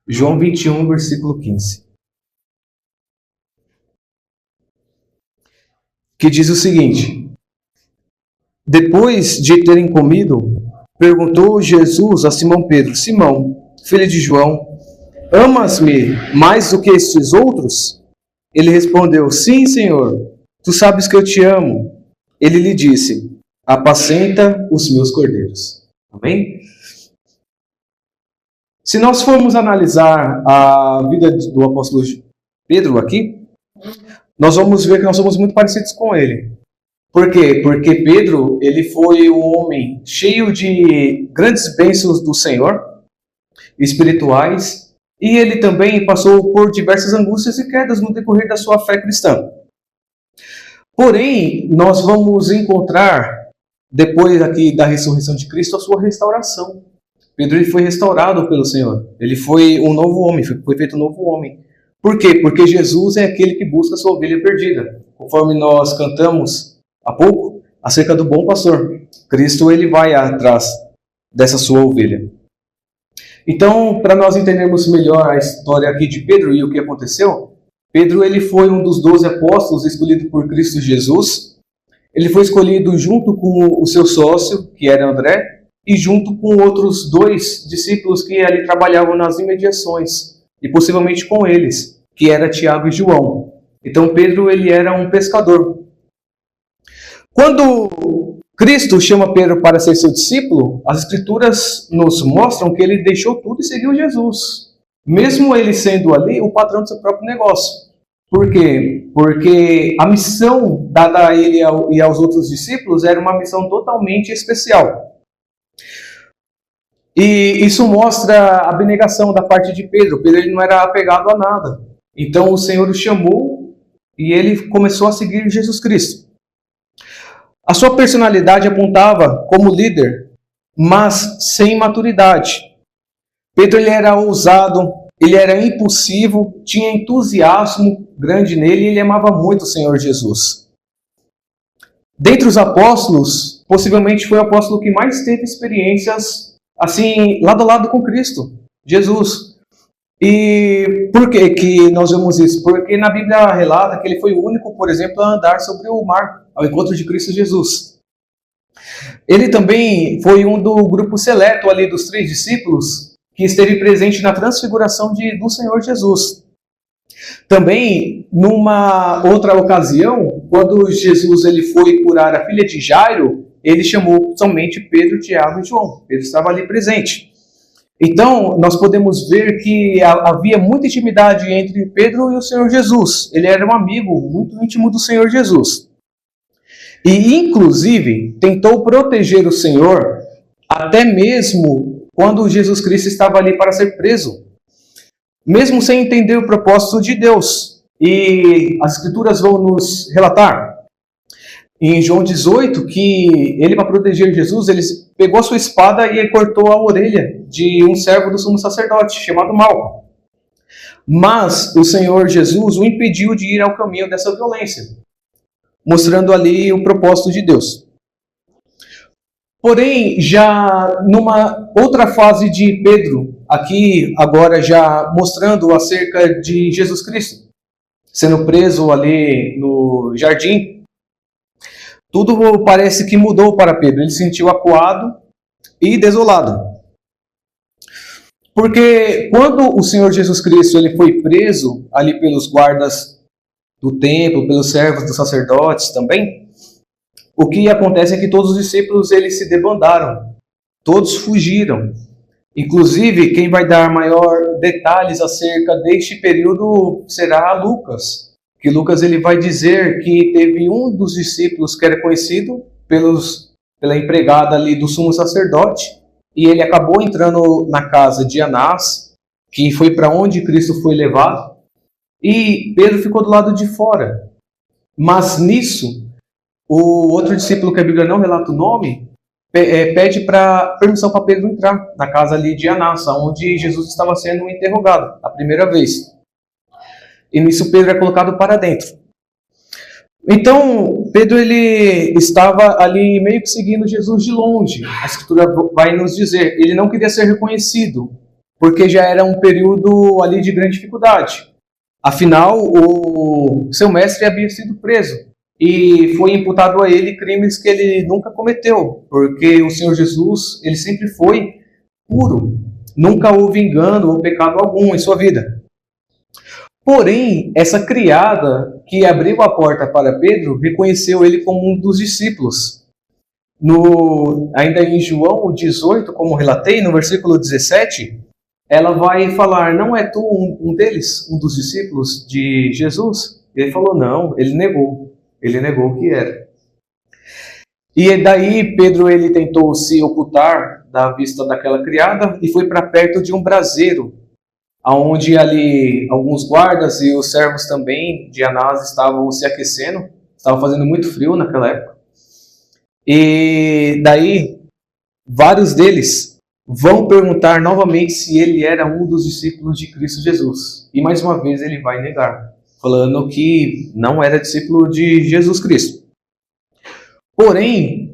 João 21, versículo 15. Que diz o seguinte: depois de terem comido, perguntou Jesus a Simão Pedro: Simão, filho de João, amas-me mais do que estes outros? Ele respondeu: sim, Senhor, tu sabes que eu te amo. Ele lhe disse: apacenta os meus cordeiros. Amém? Se nós formos analisar a vida do apóstolo Pedro aqui, nós vamos ver que nós somos muito parecidos com ele. Por quê? Porque Pedro, ele foi um homem cheio de grandes bênçãos do Senhor, espirituais, e ele também passou por diversas angústias e quedas no decorrer da sua fé cristã. Porém, nós vamos encontrar, depois aqui da ressurreição de Cristo, a sua restauração. Pedro ele foi restaurado pelo Senhor. Ele foi um novo homem, foi feito um novo homem. Por quê? Porque Jesus é aquele que busca a sua ovelha perdida. Conforme nós cantamos há pouco, acerca do bom pastor. Cristo ele vai atrás dessa sua ovelha. Então, para nós entendermos melhor a história aqui de Pedro e o que aconteceu, Pedro ele foi um dos 12 apóstolos escolhido por Cristo Jesus. Ele foi escolhido junto com o seu sócio, que era André, e junto com outros 2 discípulos que ali trabalhavam nas imediações, e possivelmente com eles, que era Tiago e João. Então Pedro ele era um pescador. Quando Cristo chama Pedro para ser seu discípulo, as Escrituras nos mostram que ele deixou tudo e seguiu Jesus. Mesmo ele sendo ali o patrão do seu próprio negócio. Por quê? Porque a missão dada a ele e aos outros discípulos era uma missão totalmente especial. E isso mostra a abnegação da parte de Pedro. Pedro ele não era apegado a nada. Então o Senhor o chamou e ele começou a seguir Jesus Cristo. A sua personalidade apontava como líder, mas sem maturidade. Pedro ele era ousado, ele era impulsivo, tinha entusiasmo grande nele e ele amava muito o Senhor Jesus. Dentre os apóstolos, possivelmente foi o apóstolo que mais teve experiências assim, lado a lado com Cristo, Jesus. E por que nós vemos isso? Porque na Bíblia relata que ele foi o único, por exemplo, a andar sobre o mar, ao encontro de Cristo Jesus. Ele também foi um do grupo seleto ali dos 3 discípulos que esteve presente na transfiguração do Senhor Jesus. Também, numa outra ocasião, quando Jesus ele foi curar a filha de Jairo, ele chamou somente Pedro, Tiago e João. Pedro estava ali presente. Então, nós podemos ver que havia muita intimidade entre Pedro e o Senhor Jesus. Ele era um amigo muito íntimo do Senhor Jesus. E, inclusive, tentou proteger o Senhor até mesmo quando Jesus Cristo estava ali para ser preso. Mesmo sem entender o propósito de Deus. E as Escrituras vão nos relatar em João 18, que ele, para proteger Jesus, ele pegou a sua espada e cortou a orelha de um servo do sumo sacerdote, chamado Malco. Mas o Senhor Jesus o impediu de ir ao caminho dessa violência, mostrando ali o propósito de Deus. Porém, já numa outra fase de Pedro, aqui agora já mostrando acerca de Jesus Cristo, sendo preso ali no jardim, tudo parece que mudou para Pedro. Ele se sentiu acuado e desolado. Porque quando o Senhor Jesus Cristo ele foi preso ali pelos guardas do templo, pelos servos dos sacerdotes também, o que acontece é que todos os discípulos eles se debandaram. Todos fugiram. Inclusive, quem vai dar maior detalhes acerca deste período será Lucas. Que Lucas ele vai dizer que teve um dos discípulos que era conhecido pela empregada ali do sumo sacerdote, e ele acabou entrando na casa de Anás, que foi para onde Cristo foi levado, e Pedro ficou do lado de fora. Mas nisso, o outro discípulo que a Bíblia não relata o nome, pede permissão para Pedro entrar na casa ali de Anás, onde Jesus estava sendo interrogado a primeira vez. E nisso Pedro é colocado para dentro. Então, Pedro ele estava ali meio que seguindo Jesus de longe. A Escritura vai nos dizer, ele não queria ser reconhecido porque já era um período ali de grande dificuldade. Afinal, o seu mestre havia sido preso e foi imputado a ele crimes que ele nunca cometeu, porque o Senhor Jesus, ele sempre foi puro, nunca houve engano ou pecado algum em sua vida. Porém, essa criada que abriu a porta para Pedro reconheceu ele como um dos discípulos. Ainda em João 18, como relatei, no versículo 17, ela vai falar: não é tu um deles, um dos discípulos de Jesus? Ele falou: não, ele negou que era. E daí Pedro ele tentou se ocultar da vista daquela criada e foi para perto de um braseiro, onde ali alguns guardas e os servos também de Anás estavam se aquecendo, estava fazendo muito frio naquela época. E daí vários deles vão perguntar novamente se ele era um dos discípulos de Cristo Jesus. E mais uma vez ele vai negar, falando que não era discípulo de Jesus Cristo. Porém,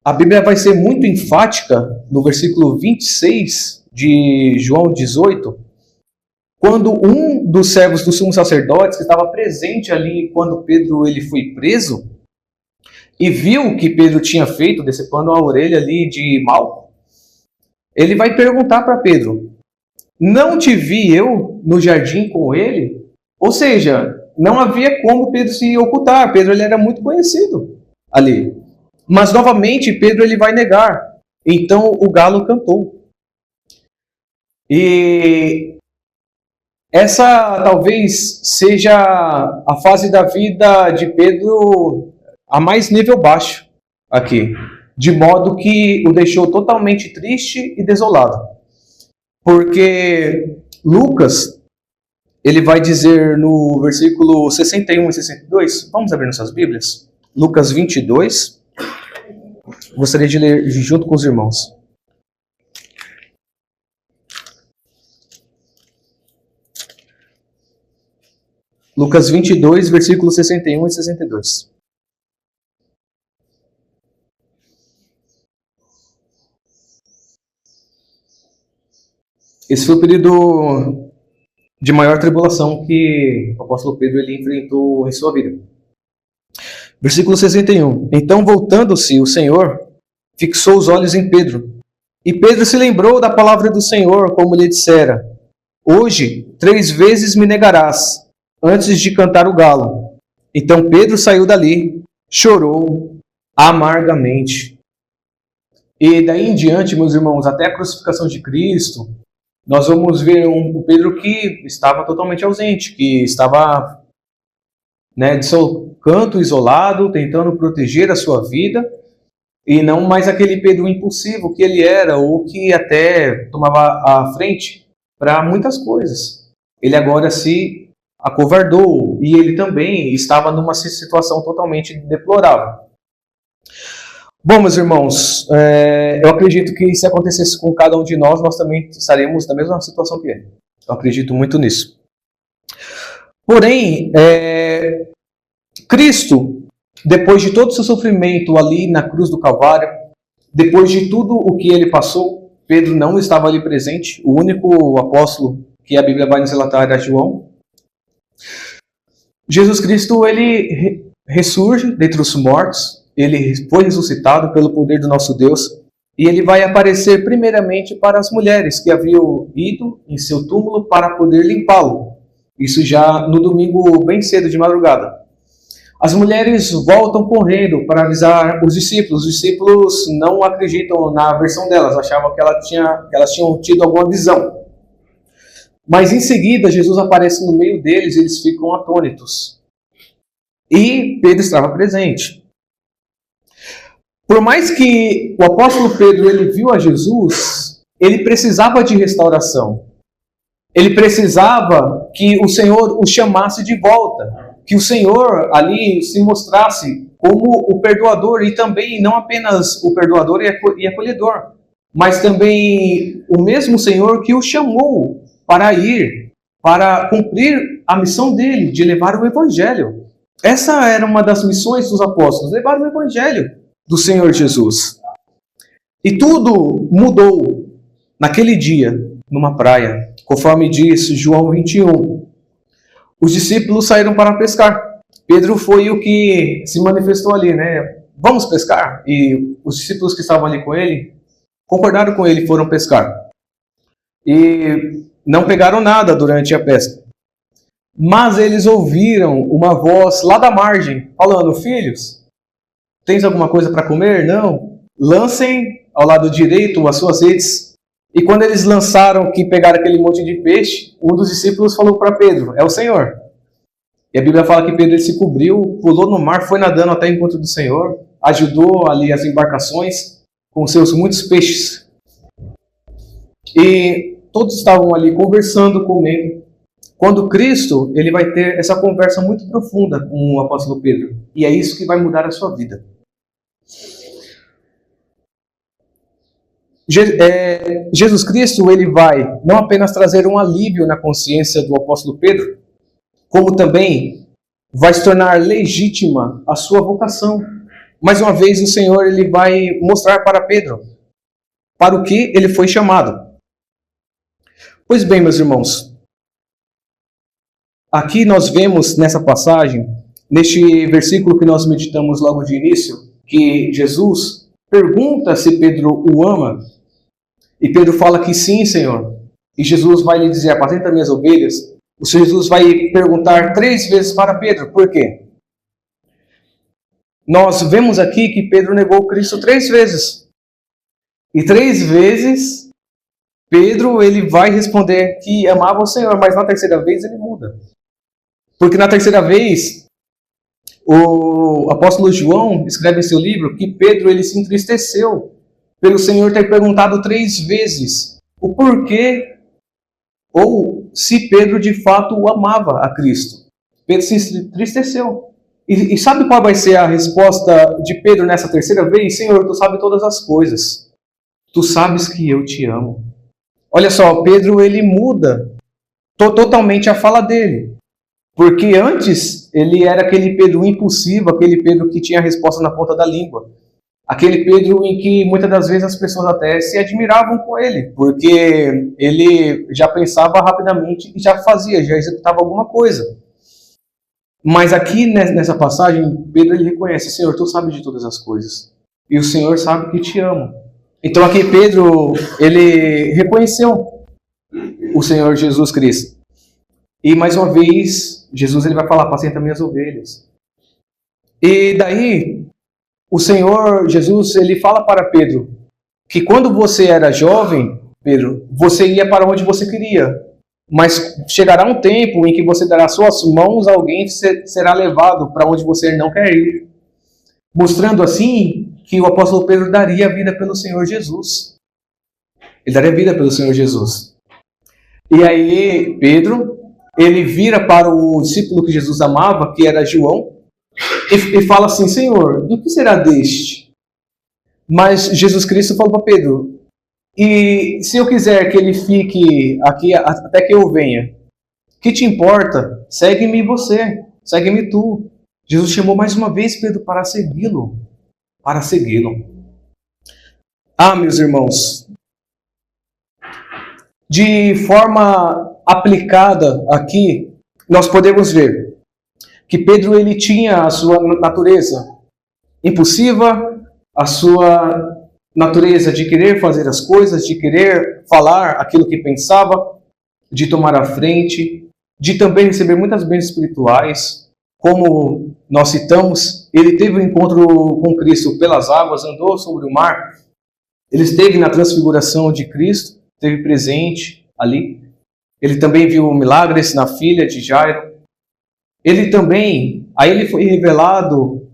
a Bíblia vai ser muito enfática no versículo 26 de João 18, quando um dos servos do sumo sacerdote, que estava presente ali quando Pedro ele foi preso, e viu o que Pedro tinha feito, decepando a orelha ali de Malco, ele vai perguntar para Pedro: não te vi eu no jardim com ele? Ou seja, não havia como Pedro se ocultar. Pedro ele era muito conhecido ali. Mas novamente Pedro ele vai negar. Então o galo cantou. E essa talvez seja a fase da vida de Pedro a mais nível baixo aqui, de modo que o deixou totalmente triste e desolado. Porque Lucas, ele vai dizer no versículo 61 e 62, vamos abrir nossas Bíblias? Lucas 22, gostaria de ler junto com os irmãos. Lucas 22, versículos 61 e 62. Esse foi o período de maior tribulação que o apóstolo Pedro ele enfrentou em sua vida. Versículo 61. Então, voltando-se o Senhor, fixou os olhos em Pedro. E Pedro se lembrou da palavra do Senhor, como lhe dissera: hoje 3 vezes me negarás, antes de cantar o galo. Então Pedro saiu dali, chorou amargamente. E daí em diante, meus irmãos, até a crucificação de Cristo, nós vamos ver um Pedro que estava totalmente ausente, que estava de seu canto isolado, tentando proteger a sua vida, e não mais aquele Pedro impulsivo que ele era, ou que até tomava a frente para muitas coisas. Ele agora se acovardou, e ele também estava numa situação totalmente deplorável. Bom, meus irmãos, eu acredito que se acontecesse com cada um de nós, nós também estaremos na mesma situação que ele. Eu acredito muito nisso. Porém, Cristo, depois de todo o seu sofrimento ali na cruz do Calvário, depois de tudo o que ele passou, Pedro não estava ali presente, o único apóstolo que a Bíblia vai nos relatar era João. Jesus Cristo, ele ressurge dentre os mortos, ele foi ressuscitado pelo poder do nosso Deus, e ele vai aparecer primeiramente para as mulheres que haviam ido em seu túmulo para poder limpá-lo. Isso já no domingo bem cedo de madrugada. As mulheres voltam correndo para avisar os discípulos. Os discípulos não acreditam na versão delas, achavam que elas tinham tido alguma visão. Mas em seguida Jesus aparece no meio deles e eles ficam atônitos. E Pedro estava presente. Por mais que o apóstolo Pedro ele viu a Jesus, ele precisava de restauração. Ele precisava que o Senhor o chamasse de volta. Que o Senhor ali se mostrasse como o perdoador, e também não apenas o perdoador e acolhedor, mas também o mesmo Senhor que o chamou para ir, para cumprir a missão dele, de levar o Evangelho. Essa era uma das missões dos apóstolos, levar o Evangelho do Senhor Jesus. E tudo mudou naquele dia, numa praia, conforme diz João 21. Os discípulos saíram para pescar. Pedro foi o que se manifestou ali, né? Vamos pescar? E os discípulos que estavam ali com ele concordaram com ele e foram pescar. E não pegaram nada durante a pesca. Mas eles ouviram uma voz lá da margem, falando: filhos, tens alguma coisa para comer? Não. Lancem ao lado direito as suas redes. E quando eles lançaram, que pegaram aquele monte de peixe, um dos discípulos falou para Pedro: é o Senhor. E a Bíblia fala que Pedro ele se cobriu, pulou no mar, foi nadando até o encontro do Senhor, ajudou ali as embarcações com seus muitos peixes. E todos estavam ali conversando, comendo. Quando Cristo ele vai ter essa conversa muito profunda com o apóstolo Pedro. E é isso que vai mudar a sua vida. Jesus Cristo ele vai não apenas trazer um alívio na consciência do apóstolo Pedro, como também vai se tornar legítima a sua vocação. Mais uma vez o Senhor ele vai mostrar para Pedro para o que ele foi chamado. Pois bem, meus irmãos, aqui nós vemos nessa passagem, neste versículo que nós meditamos logo de início, que Jesus pergunta se Pedro o ama, e Pedro fala que sim, Senhor. E Jesus vai lhe dizer: apacenta minhas ovelhas. O Senhor Jesus vai perguntar 3 vezes para Pedro. Por quê? Nós vemos aqui que Pedro negou Cristo 3 vezes. E 3 vezes Pedro ele vai responder que amava o Senhor, mas na 3ª vez ele muda. Porque na 3ª vez o apóstolo João escreve em seu livro que Pedro ele se entristeceu pelo Senhor ter perguntado 3 vezes o porquê ou se Pedro de fato o amava a Cristo. Pedro se entristeceu. E sabe qual vai ser a resposta de Pedro nessa 3ª vez? Senhor, tu sabes todas as coisas. Tu sabes que eu te amo. Olha só, Pedro ele muda totalmente a fala dele. Porque antes ele era aquele Pedro impulsivo, aquele Pedro que tinha a resposta na ponta da língua. Aquele Pedro em que muitas das vezes as pessoas até se admiravam com ele, porque ele já pensava rapidamente e já fazia, já executava alguma coisa. Mas aqui nessa passagem, Pedro ele reconhece: Senhor, tu sabes de todas as coisas. E o Senhor sabe que te amo. Então aqui Pedro, ele reconheceu o Senhor Jesus Cristo. E mais uma vez, Jesus ele vai falar: apacenta minhas ovelhas. E daí, o Senhor Jesus, ele fala para Pedro que quando você era jovem, Pedro, você ia para onde você queria. Mas chegará um tempo em que você dará suas mãos a alguém que será levado para onde você não quer ir. Mostrando assim que o apóstolo Pedro daria a vida pelo Senhor Jesus. Ele daria a vida pelo Senhor Jesus. E aí Pedro, ele vira para o discípulo que Jesus amava, que era João, e fala assim: Senhor, e o que será deste? Mas Jesus Cristo falou para Pedro: e se eu quiser que ele fique aqui até que eu venha, que te importa? Segue-me você, segue-me tu. Jesus chamou mais uma vez Pedro para segui-lo, para segui-lo. Ah, meus irmãos, de forma aplicada aqui, nós podemos ver que Pedro ele tinha a sua natureza impulsiva, a sua natureza de querer fazer as coisas, de querer falar aquilo que pensava, de tomar a frente, de também receber muitas bênçãos espirituais. Como nós citamos, ele teve um encontro com Cristo pelas águas, andou sobre o mar, ele esteve na transfiguração de Cristo, esteve presente ali. Ele também viu milagres na filha de Jairo. A ele foi revelado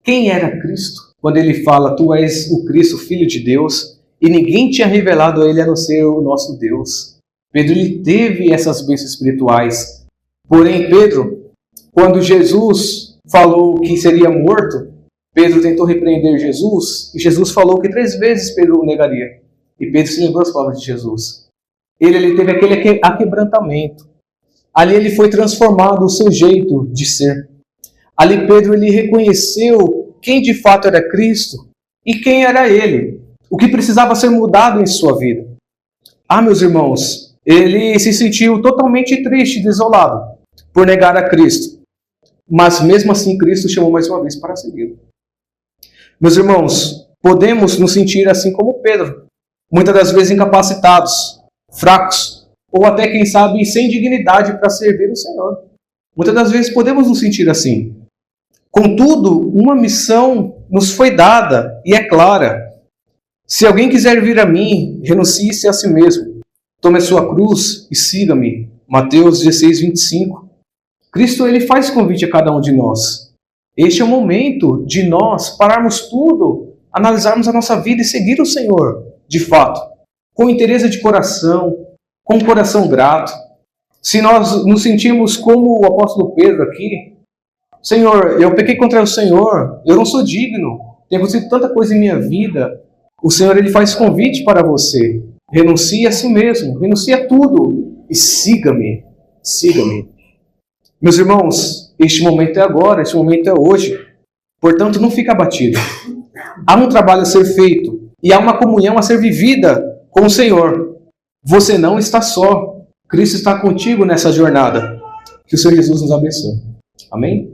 quem era Cristo. Quando ele fala: tu és o Cristo, Filho de Deus, e ninguém tinha revelado a ele a não ser o nosso Deus. Pedro ele teve essas bênçãos espirituais. Porém, Pedro, quando Jesus falou que seria morto, Pedro tentou repreender Jesus, e Jesus falou que 3 vezes Pedro o negaria. E Pedro se lembrou das palavras de Jesus. Ele teve aquele aquebrantamento. Ali ele foi transformado, o seu jeito de ser. Ali Pedro ele reconheceu quem de fato era Cristo e quem era ele, o que precisava ser mudado em sua vida. Meus irmãos, ele se sentiu totalmente triste e desolado por negar a Cristo. Mas mesmo assim, Cristo chamou mais uma vez para segui-lo. Meus irmãos, podemos nos sentir assim como Pedro, muitas das vezes incapacitados, fracos, ou até, quem sabe, sem dignidade para servir o Senhor. Muitas das vezes podemos nos sentir assim. Contudo, uma missão nos foi dada e é clara. Se alguém quiser vir a mim, renuncie-se a si mesmo. Tome a sua cruz e siga-me. Mateus 16, 25. Cristo ele faz convite a cada um de nós. Este é o momento de nós pararmos tudo, analisarmos a nossa vida e seguir o Senhor, de fato, com interesse de coração, com um coração grato. Se nós nos sentimos como o apóstolo Pedro aqui, Senhor, eu pequei contra o Senhor, eu não sou digno, tem acontecido tanta coisa em minha vida. O Senhor ele faz convite para você. Renuncie a si mesmo, renuncie a tudo e siga-me, siga-me. Meus irmãos, este momento é agora, este momento é hoje. Portanto, não fique abatido. Há um trabalho a ser feito e há uma comunhão a ser vivida com o Senhor. Você não está só. Cristo está contigo nessa jornada. Que o Senhor Jesus nos abençoe. Amém?